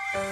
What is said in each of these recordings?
Iba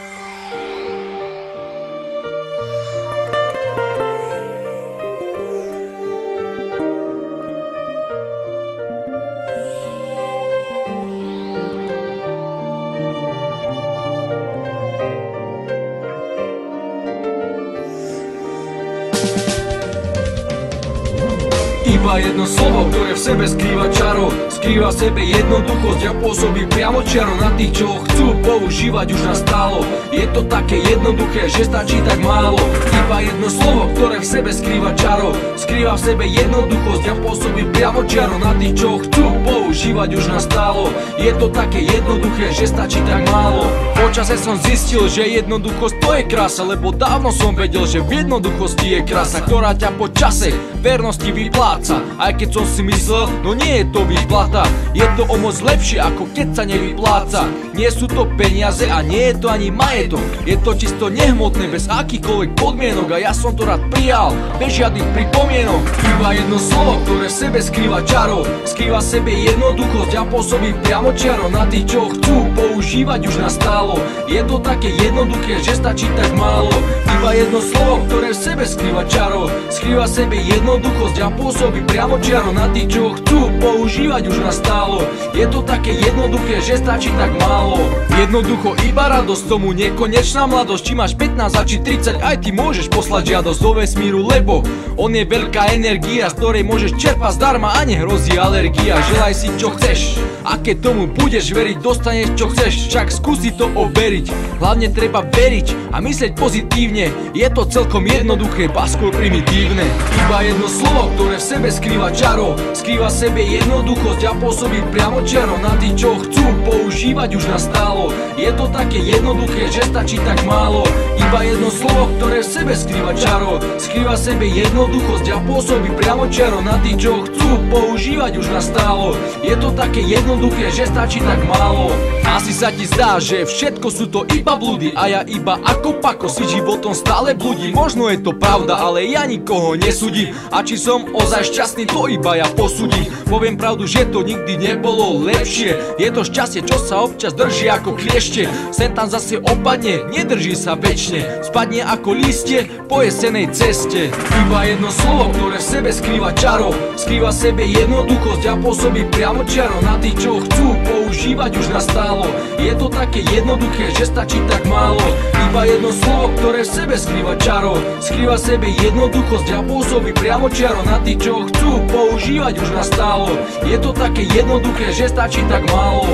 jedno slovo, ktoré v sebe skrýva čaro, skrýva v sebe jednoduchosť a pôsobí priamo čiaro na tých, čo ho chcú používať už nastálo. Je to také jednoduché, že stačí tak málo. Iba jedno slovo, ktoré v sebe skrýva čaro, skrýva v sebe jednoduchosť a pôsobí priamo čiaro na tých, čo ho chcú používať už nastálo. Je to také jednoduché, že stačí tak málo. Počase som zistil, že jednoduchosť to je krása, lebo dávno som vedel, že v jednoduchosti je krása, ktorá ťa po čase vernosti vypláca. Aj keď som si myslel, no nie je to výplata, je to o moc lepšie, ako keď sa nevypláca. Nie sú to peniaze a nie je to ani majetok, je to čisto nehmotné, bez akýchkoľvek podmienok. A ja som to rád prijal, bez žiadnych pripomienok. Iba jedno slovo, ktoré v sebe skrýva čaro, skrýva v sebe jednoduchosť a pôsobí priamo čiaro na tých, čo chcú používať už nastálo. Je to také jednoduché, že stačí tak málo. Iba jedno slovo, ktoré v sebe skrýva čaro, skrýva v sebe jednoduchosť a pôsobí priamo čiaro na tých, čo chcú používať už nastálo. Je to také jednoduché, že stačí tak málo. Jednoducho iba radosť, tomu nekonečná mladosť. Či máš 15 a či 30, aj ty môžeš poslať žiadosť do vesmíru, lebo on je veľká energia, z ktorej môžeš čerpať zdarma a nehrozí alergia. Želaj si čo chceš a keď tomu budeš veriť, dostaneš čo chceš, však skúsi to overiť. Hlavne treba veriť a myslieť pozitívne, je to celkom jednoduché, ba skôr primitívne. Iba jedno slovo, ktoré v sebe skrýva čaro, skrýva v sebe jednoduchosť a pôsobí priamo čiaro na tých, čo chcú používať už nastálo. Je to také jednoduché, že stačí tak málo. Iba jedno slovo, ktoré v sebe skrýva čaro, skrýva v sebe jednoduchosť a pôsobí priamo čiaro na tých, čo chcú používať už nastálo. Je to také jednoduché, že stačí tak málo. Asi sa ti zdá, že všetko sú to iba blúdy a ja iba ako pako si životom stále blúdim. Možno je to pravda, ale ja nikoho nesúdim. A či som ozaj šťastný, to iba ja posúdim. Poviem pravdu, že to nikdy nebolo lepšie. Je to šťastie, čo sa občas drží ako kliešte. Sem tam zase opadne, nedrží sa večne. Spadne ako lístie po jesenej ceste. Iba jedno slovo, ktoré v sebe skrýva čaro, skrýva v sebe jednoduchosť a pôsobí priamo čiaro na tých, čo chcú používať už nastálo. Je to také jednoduché, že stačí tak málo. Iba jedno slovo, ktoré v sebe skrýva čaro, skrýva v sebe jednoduchosť a pôsobí priamo čiaro na tých, čo chcú používať už nastálo. Je to také jednoduché, že stačí tak málo.